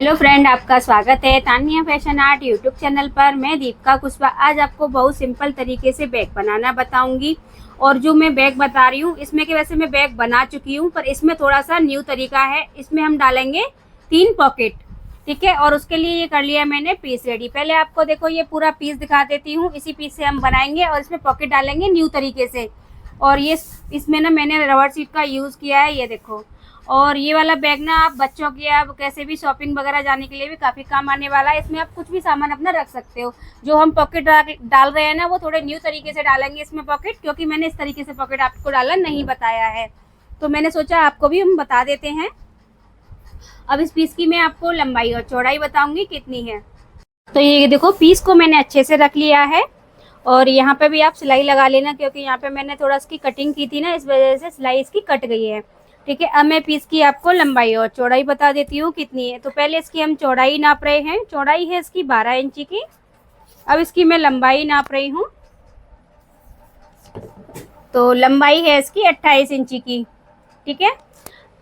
Hello friend, आपका स्वागत है Tania fashion art YouTube channel पर। मैं दीपिका कुशवाहा आज आपको बहुत सिंपल तरीके से बैग बनाना बताऊंगी। और जो मैं बैग बता रही हूँ इसमें कि वैसे मैं बैग बना चुकी हूँ, पर इसमें थोड़ा सा न्यू तरीका है। इसमें हम डालेंगे 3 पॉकेट, ठीक है। और उसके लिए ये कर लिया मैंने पीस रेडी। पहले आपको देखो ये पूरा पीस दिखा देती हूँ। इसी पीस से हम बनाएंगे और इसमें पॉकेट डालेंगे न्यू तरीके से। और ये इसमें ना मैंने रबर शीट का यूज़ किया है, ये देखो। और ये वाला बैग ना आप बच्चों की आप कैसे भी शॉपिंग वगैरह जाने के लिए भी काफ़ी काम आने वाला है। इसमें आप कुछ भी सामान अपना रख सकते हो। जो हम पॉकेट डाल रहे हैं ना, वो थोड़े न्यू तरीके से डालेंगे इसमें पॉकेट, क्योंकि मैंने इस तरीके से पॉकेट आपको डालना नहीं बताया है। तो मैंने सोचा आपको भी हम बता देते हैं। अब इस पीस की मैं आपको लंबाई और चौड़ाई बताऊंगी कितनी है। तो ये देखो, पीस को मैंने अच्छे से रख लिया है। और यहाँ पे भी आप सिलाई लगा लेना, क्योंकि यहाँ पे मैंने थोड़ा इसकी कटिंग की थी ना, इस वजह से सिलाई इसकी कट गई है, ठीक है। अब मैं पीस की आपको लंबाई और चौड़ाई बता देती हूँ कितनी है। तो पहले इसकी हम चौड़ाई नाप रहे हैं। चौड़ाई है इसकी 12 इंची की। अब इसकी मैं लंबाई नाप रही हूँ। तो लंबाई है इसकी 28 इंची की, ठीक है।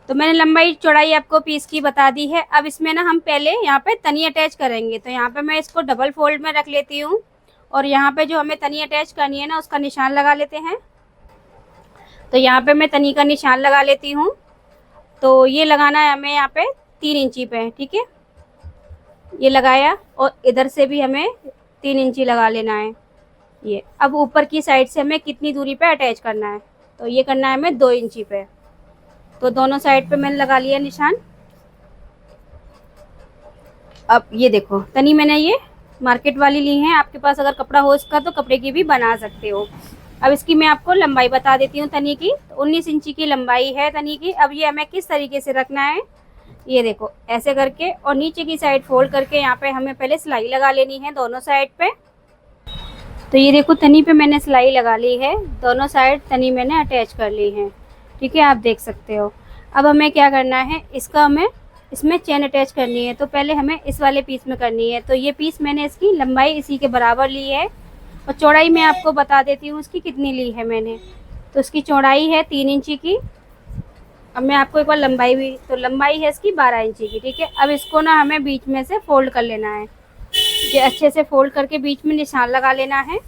तो मैंने लंबाई चौड़ाई आपको पीस की बता दी है। अब इसमें ना हम पहले यहाँ पे तनी अटैच करेंगे। तो यहाँ पे मैं इसको डबल फोल्ड में रख लेती हूँ। और यहाँ पे जो हमें तनी अटैच करनी है ना, उसका निशान लगा लेते हैं। तो यहाँ पे मैं तनी का निशान लगा लेती हूँ। तो ये लगाना है हमें यहाँ पे 3 इंची पे, ठीक है। ये लगाया और इधर से भी हमें 3 इंची लगा लेना है ये। अब ऊपर की साइड से हमें कितनी दूरी पे अटैच करना है, तो ये करना है हमें 2 इंची पे। तो दोनों साइड पे मैंने लगा लिया निशान। अब ये देखो, तनी मैंने ये मार्केट वाली ली है। आपके पास अगर कपड़ा हो इसका तो कपड़े की भी बना सकते हो। अब इसकी मैं आपको लंबाई बता देती हूँ तनी की। तो 19 इंची की लंबाई है तनी की। अब ये हमें किस तरीके से रखना है, ये देखो, ऐसे करके और नीचे की साइड फोल्ड करके यहाँ पे हमें पहले सिलाई लगा लेनी है दोनों साइड पे। तो ये देखो, तनी पे मैंने सिलाई लगा ली है। दोनों साइड तनी मैंने अटैच कर ली है, ठीक है, आप देख सकते हो। अब हमें क्या करना है, इसका हमें इसमें चेन अटैच करनी है। तो पहले हमें इस वाले पीस में करनी है। तो ये पीस मैंने इसकी लंबाई इसी के बराबर ली है। और चौड़ाई मैं आपको बता देती हूँ उसकी कितनी ली है मैंने। तो इसकी चौड़ाई है 3 इंची की। अब मैं आपको एक बार लंबाई भी, तो लंबाई है इसकी 12 इंची की, ठीक है। अब इसको ना हमें बीच में से फोल्ड कर लेना है। ये अच्छे से फोल्ड करके बीच में निशान लगा लेना है।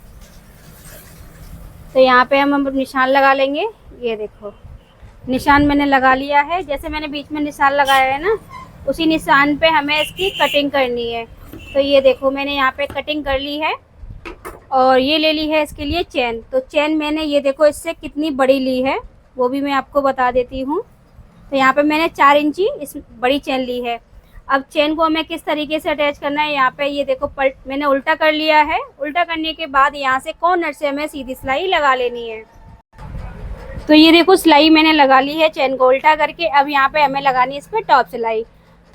तो यहाँ पे हम निशान लगा लेंगे। ये देखो, निशान मैंने लगा लिया है। जैसे मैंने बीच में निशान लगाया है ना, उसी निशान पे हमें इसकी कटिंग करनी है। तो ये देखो, मैंने यहाँ पे कटिंग कर ली है। और ये ले ली है इसके लिए चेन। तो चेन मैंने ये देखो इससे कितनी बड़ी ली है, वो भी मैं आपको बता देती हूँ। तो यहाँ पे मैंने 4 इंची इस बड़ी चेन ली है। अब चेन को हमें किस तरीके से अटैच करना है, यहाँ पे ये देखो मैंने उल्टा कर लिया है। उल्टा करने के बाद यहाँ से कॉर्नर से हमें सीधी सिलाई लगा लेनी है। तो ये देखो, सिलाई मैंने लगा ली है चेन को उल्टा करके। अब यहाँ पे हमें लगानी है इस पर टॉप सिलाई।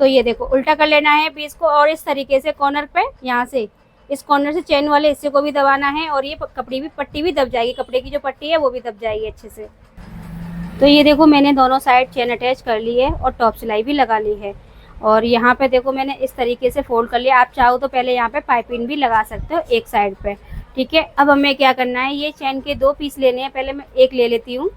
तो ये देखो, उल्टा कर लेना है पीस को और इस तरीके से कॉर्नर पे यहाँ से इस कॉर्नर से चेन वाले हिस्से को भी दबाना है। और ये कपड़े भी पट्टी भी दब जाएगी, कपड़े की जो पट्टी है वो भी दब जाएगी अच्छे से। तो ये देखो, मैंने दोनों साइड चेन अटैच कर ली है और टॉप सिलाई भी लगा ली है। और यहाँ पे देखो, मैंने इस तरीके से फोल्ड कर लिया। आप चाहो तो पहले यहाँ पे पाइपिंग भी लगा सकते हो एक साइड पे, ठीक है। अब हमें क्या करना है, ये चेन के 2 पीस लेने हैं। पहले मैं एक ले लेती हूँ।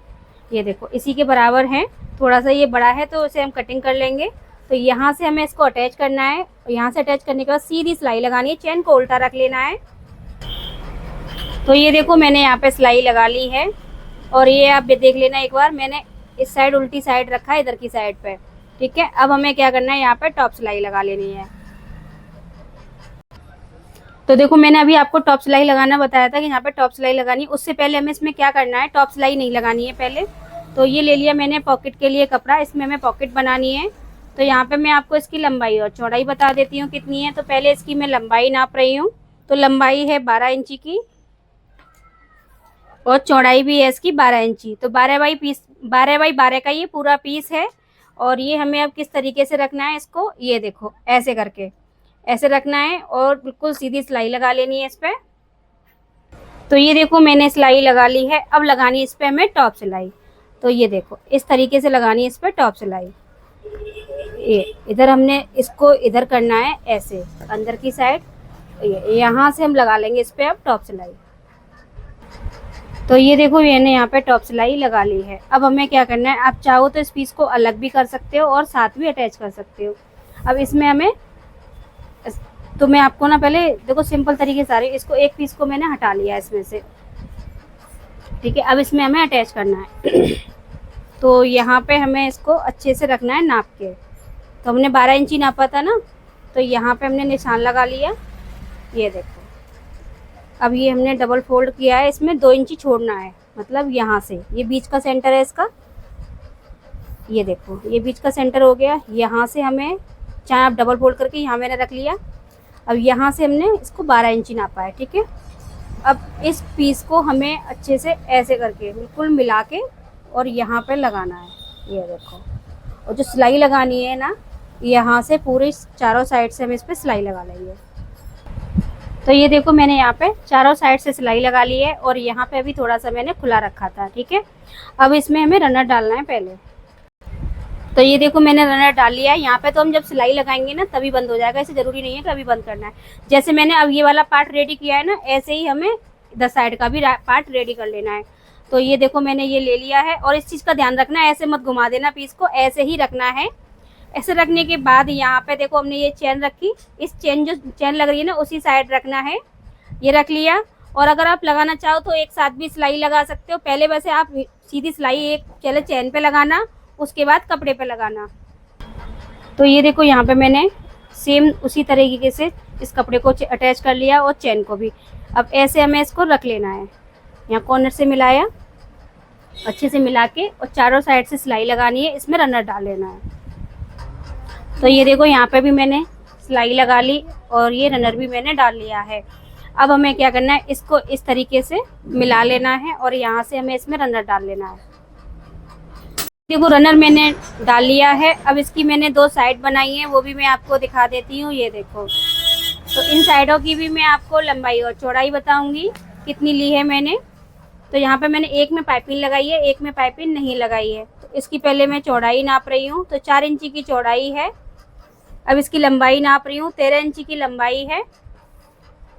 ये देखो, इसी के बराबर है। थोड़ा सा ये बड़ा है तो इसे हम कटिंग कर लेंगे। तो यहाँ से हमें इसको अटैच करना है। और यहाँ से अटैच करने के बाद सीधी सिलाई लगानी है, चेन को उल्टा रख लेना है। तो ये देखो, मैंने यहाँ पे सिलाई लगा ली है। और ये आप देख लेना एक बार, मैंने इस साइड उल्टी साइड रखा है इधर की साइड पे, ठीक है। अब हमें क्या करना है, यहाँ पे टॉप सिलाई लगा लेनी है। तो देखो, मैंने अभी आपको टॉप सिलाई लगाना बताया था कि यहाँ पे टॉप सिलाई लगानी। उससे पहले हमें इसमें क्या करना है, टॉप सिलाई नहीं लगानी है पहले। तो ये ले लिया मैंने पॉकेट के लिए कपड़ा, इसमें हमें पॉकेट बनानी है। तो यहाँ पे मैं आपको इसकी लंबाई और चौड़ाई बता देती हूँ कितनी है। तो पहले इसकी मैं लंबाई नाप रही हूँ। तो लंबाई है 12 इंची की और चौड़ाई भी है इसकी 12 इंची। तो 12 बाई 12 का ये पूरा पीस है। और ये हमें अब किस तरीके से रखना है इसको, ये देखो, ऐसे करके ऐसे रखना है और बिल्कुल सीधी सिलाई लगा लेनी है इस पर। तो ये देखो, मैंने सिलाई लगा ली है। अब लगानी है इस पर हमें टॉप सिलाई। तो ये देखो, इस तरीके से लगानी है इस पर टॉप सिलाई। ये इधर हमने इसको इधर करना है ऐसे अंदर की साइड। यहाँ से हम लगा लेंगे इस पर अब टॉप सिलाई। तो ये देखो, मैंने यहाँ पे टॉप सिलाई लगा ली है। अब हमें क्या करना है, आप चाहो तो इस पीस को अलग भी कर सकते हो और साथ भी अटैच कर सकते हो। अब इसमें हमें, तो मैं आपको ना पहले देखो सिंपल तरीके से आ रही है। इसको एक पीस को मैंने हटा लिया इसमें से, ठीक है। अब इसमें हमें अटैच करना है तो यहाँ पे हमें इसको अच्छे से रखना है नाप के। तो हमने 12 इंची नापा था ना, तो यहाँ पे हमने निशान लगा लिया, ये देखो। अब ये हमने डबल फोल्ड किया है, इसमें 2 इंची छोड़ना है, मतलब यहाँ से ये बीच का सेंटर है इसका, ये देखो ये बीच का सेंटर हो गया। यहाँ से हमें, चाहे आप डबल फोल्ड करके यहाँ मैंने रख लिया। अब यहाँ से हमने इसको 12 इंची नापा है, ठीक है। अब इस पीस को हमें अच्छे से ऐसे करके बिल्कुल मिला के और यहाँ पे लगाना है, ये देखो। और जो सिलाई लगानी है ना, यहाँ से पूरे चारों साइड से हमें इस पर सिलाई लगा लेंगे। तो ये देखो मैंने यहाँ पे चारों साइड से सिलाई लगा ली है और यहाँ पे अभी थोड़ा सा मैंने खुला रखा था, ठीक है। अब इसमें हमें रनर डालना है पहले। तो ये देखो मैंने रनर डाल लिया है। यहाँ पे तो हम जब सिलाई लगाएंगे ना तभी बंद हो जाएगा, ऐसे जरूरी नहीं है कि अभी बंद करना है। जैसे मैंने अब ये वाला पार्ट रेडी किया है ना, ऐसे ही हमें 10 साइड का भी पार्ट रेडी कर लेना है। तो ये देखो मैंने ये ले लिया है। और इस चीज़ का ध्यान रखना है, ऐसे मत घुमा देना पीस को, ऐसे ही रखना है। ऐसे रखने के बाद यहाँ पे देखो हमने ये चेन रखी, इस चेन जो चेन लग रही है ना उसी साइड रखना है, ये रख लिया। और अगर आप लगाना चाहो तो एक साथ भी सिलाई लगा सकते हो। पहले वैसे आप सीधी सिलाई एक पहले चेन पे लगाना, उसके बाद कपड़े पे लगाना। तो ये देखो यहाँ पे मैंने सेम उसी तरीके से इस कपड़े को अटैच कर लिया और चेन को भी। अब ऐसे हमें इसको रख लेना है, यहाँ कॉर्नर से मिलाया, अच्छे से मिला के और चारों साइड से सिलाई लगानी है, इसमें रनर डाल लेना है। तो ये देखो यहाँ पे भी मैंने सिलाई लगा ली और ये रनर भी मैंने डाल लिया है। अब हमें क्या करना है, इसको इस तरीके से मिला लेना है और यहाँ से हमें इसमें रनर डाल लेना है। देखो रनर मैंने डाल लिया है। अब इसकी मैंने 2 साइड बनाई है, वो भी मैं आपको दिखा देती हूँ, ये देखो। तो इन साइडों की भी मैं आपको लंबाई और चौड़ाई बताऊंगी कितनी ली है मैंने। तो यहाँ पे मैंने एक में पाइपिंग लगाई है, एक में पाइपिंग नहीं लगाई है। तो इसकी पहले मैं चौड़ाई नाप रही हूँ, तो 4 इंची की चौड़ाई है। अब इसकी लंबाई नाप रही हूँ, 13 इंची की लंबाई है।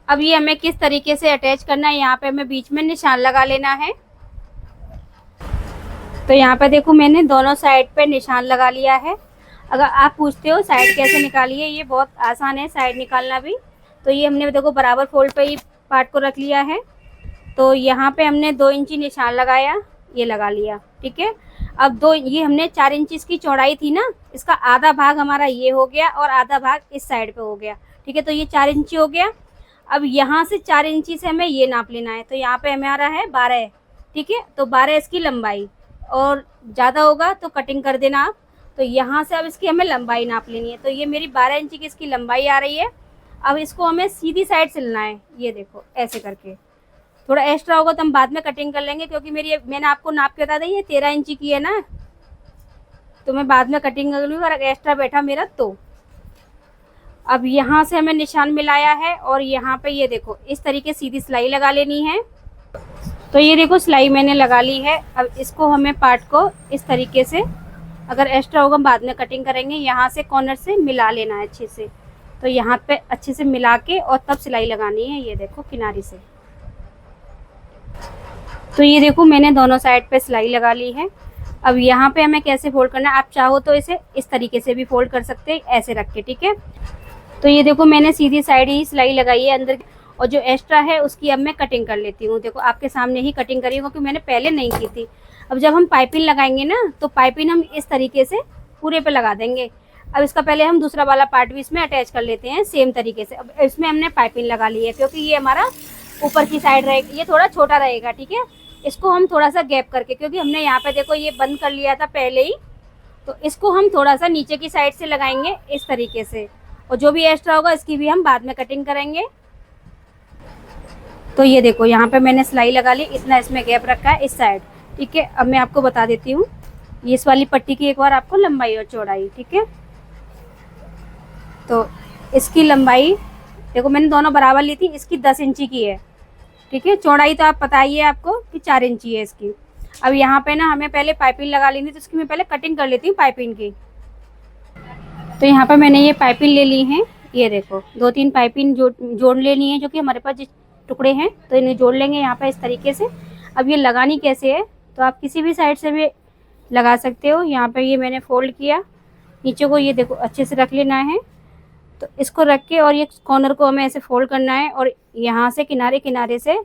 अब ये हमें किस तरीके से अटैच करना है, यहाँ पे हमें बीच में निशान लगा लेना है। तो यहाँ पे देखो मैंने दोनों साइड पे निशान लगा लिया है। अगर आप पूछते हो साइड कैसे निकालिए, ये बहुत आसान है साइड निकालना भी। तो ये हमने देखो बराबर फोल्ड पे ही पार्ट को रख लिया है। तो यहाँ पे हमने 2 इंची निशान लगाया, ये लगा लिया, ठीक है। अब ये हमने 4 इंची इसकी चौड़ाई थी ना, इसका आधा भाग हमारा ये हो गया और आधा भाग इस साइड पे हो गया, ठीक है। तो ये 4 इंची हो गया। अब यहाँ से 4 इंची से हमें ये नाप लेना है। तो यहाँ पे हमारा है 12, ठीक है। तो 12 इसकी लंबाई, और ज़्यादा होगा तो कटिंग कर देना आप। तो यहाँ से अब इसकी हमें लंबाई नाप लेनी है। तो ये मेरी 12 इंची की इसकी लंबाई आ रही है। अब इसको हमें सीधी साइड से लेना है, ये देखो ऐसे करके। थोड़ा एक्स्ट्रा होगा तो हम बाद में कटिंग कर लेंगे, क्योंकि मैंने आपको नाप के बता दी ये 13 इंची की है ना, तो मैं बाद में कटिंग कर लूँगी अगर एक्स्ट्रा बैठा मेरा तो। अब यहाँ से हमें निशान मिलाया है और यहाँ पे ये देखो इस तरीके सीधी सिलाई लगा लेनी है। तो ये देखो सिलाई मैंने लगा ली है। अब इसको हमें पार्ट को इस तरीके से, अगर एक्स्ट्रा होगा बाद में कटिंग करेंगे, यहाँ से कॉर्नर से मिला लेना है अच्छे से। तो यहाँ पे अच्छे से मिला के और तब सिलाई लगानी है, ये देखो किनारे से। तो ये देखो मैंने दोनों साइड पे सिलाई लगा ली है। अब यहाँ पे हमें कैसे फोल्ड करना है, आप चाहो तो इसे इस तरीके से भी फोल्ड कर सकते हैं, ऐसे रख के, ठीक है। तो ये देखो मैंने सीधी साइड ही सिलाई लगाई है अंदर, और जो एक्स्ट्रा है उसकी अब मैं कटिंग कर लेती हूँ। देखो आपके सामने ही कटिंग करी क्योंकि मैंने पहले नहीं की थी। अब जब हम पाइपिंग लगाएंगे ना, तो पाइपिंग हम इस तरीके से पूरे पे लगा देंगे। अब इसका पहले हम दूसरा वाला पार्ट भी इसमें अटैच कर लेते हैं सेम तरीके से। अब इसमें हमने पाइपिंग लगा ली है, क्योंकि ये हमारा ऊपर की साइड रहेगा, ये थोड़ा छोटा रहेगा, ठीक है। इसको हम थोड़ा सा गैप करके, क्योंकि हमने यहाँ पे देखो ये बंद कर लिया था पहले ही, तो इसको हम थोड़ा सा नीचे की साइड से लगाएंगे इस तरीके से। और जो भी एक्स्ट्रा होगा इसकी भी हम बाद में कटिंग करेंगे। तो ये देखो यहाँ पे मैंने सिलाई लगा ली, इतना इसमें गैप रखा है इस साइड, ठीक है। अब मैं आपको बता देती हूँ ये इस वाली पट्टी की एक बार आपको लंबाई और चौड़ाई, ठीक है। तो इसकी लंबाई देखो मैंने दोनों बराबर ली थी, इसकी 10 इंची की है, ठीक है। चौड़ाई तो आप पता ही है आपको कि 4 इंची है इसकी। अब यहाँ पे ना हमें पहले पाइपिंग लगा लेनी, तो इसकी मैं पहले कटिंग कर लेती हूँ पाइपिंग की। तो यहाँ पे मैंने ये पाइपिंग ले ली है, ये देखो 2-3 पाइपिंग जोड़ लेनी है, जो कि हमारे पास टुकड़े हैं तो इन्हें जोड़ लेंगे यहाँ पे इस तरीके से। अब ये लगानी कैसे है, तो आप किसी भी साइड से भी लगा सकते हो। यहाँ पे ये मैंने फोल्ड किया, नीचे को ये देखो अच्छे से रख लेना है। तो इसको रख के और ये कॉर्नर को हमें ऐसे फोल्ड करना है और यहाँ से किनारे किनारे से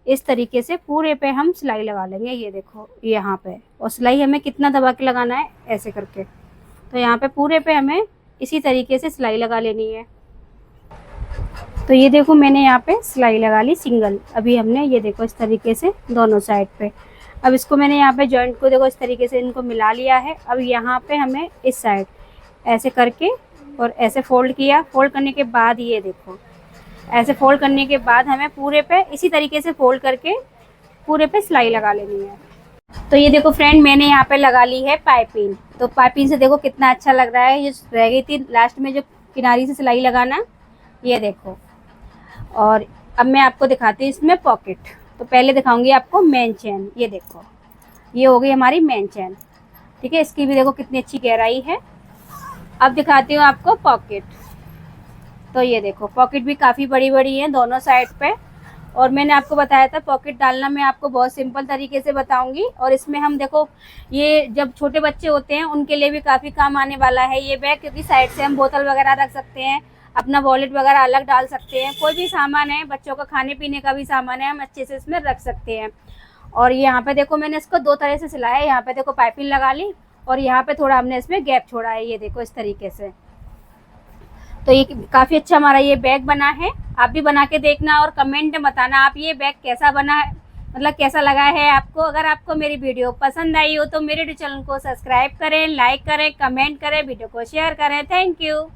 इस तरीके से पूरे पे हम सिलाई लगा लेंगे। ये देखो यहाँ पे, और सिलाई हमें कितना दबा के लगाना है, ऐसे करके। तो यहाँ पे पूरे पे हमें इसी तरीके से सिलाई लगा लेनी है। तो ये देखो मैंने यहाँ पे सिलाई लगा ली सिंगल। अभी हमने ये देखो इस तरीके से दोनों साइड पे। अब इसको मैंने यहाँ पे जॉइंट को देखो इस तरीके से इनको मिला लिया है। अब यहाँ पे हमें इस साइड ऐसे करके और ऐसे फोल्ड किया। फोल्ड करने के बाद ये देखो ऐसे फोल्ड करने के बाद हमें पूरे पे इसी तरीके से फोल्ड करके पूरे पे सिलाई लगा लेनी है। तो ये देखो फ्रेंड, मैंने यहाँ पे लगा ली है पाइपिंग। तो पाइपिंग से देखो कितना अच्छा लग रहा है। ये रह गई थी लास्ट में जो किनारी से सिलाई लगाना, ये देखो। और अब मैं आपको दिखाती हूँ इसमें पॉकेट। तो पहले दिखाऊंगी आपको मेन चैन। ये देखो ये हो गई हमारी मेन चैन, ठीक है। इसकी भी देखो कितनी अच्छी गहराई है। अब दिखाती हूँ आपको पॉकेट। तो ये देखो पॉकेट भी काफ़ी बड़ी बड़ी है दोनों साइड पे। और मैंने आपको बताया था पॉकेट डालना मैं आपको बहुत सिंपल तरीके से बताऊंगी। और इसमें हम देखो ये जब छोटे बच्चे होते हैं उनके लिए भी काफ़ी काम आने वाला है ये बैग, क्योंकि साइड से हम बोतल वगैरह रख सकते हैं, अपना वॉलेट वगैरह अलग डाल सकते हैं। कोई भी सामान है, बच्चों का खाने पीने का भी सामान है, हम अच्छे से इसमें रख सकते हैं। और यहाँ पे देखो मैंने इसको दो तरह से सिलाया है। यहाँ पे देखो पाइपिंग लगा ली और यहाँ पे थोड़ा हमने इसमें गैप छोड़ा है, ये देखो इस तरीके से। तो ये काफ़ी अच्छा हमारा ये बैग बना है। आप भी बना के देखना और कमेंट में बताना आप ये बैग कैसा बना है, मतलब कैसा लगा है आपको। अगर आपको मेरी वीडियो पसंद आई हो तो मेरे चैनल को सब्सक्राइब करें, लाइक करें, कमेंट करें, वीडियो को शेयर करें। Thank you.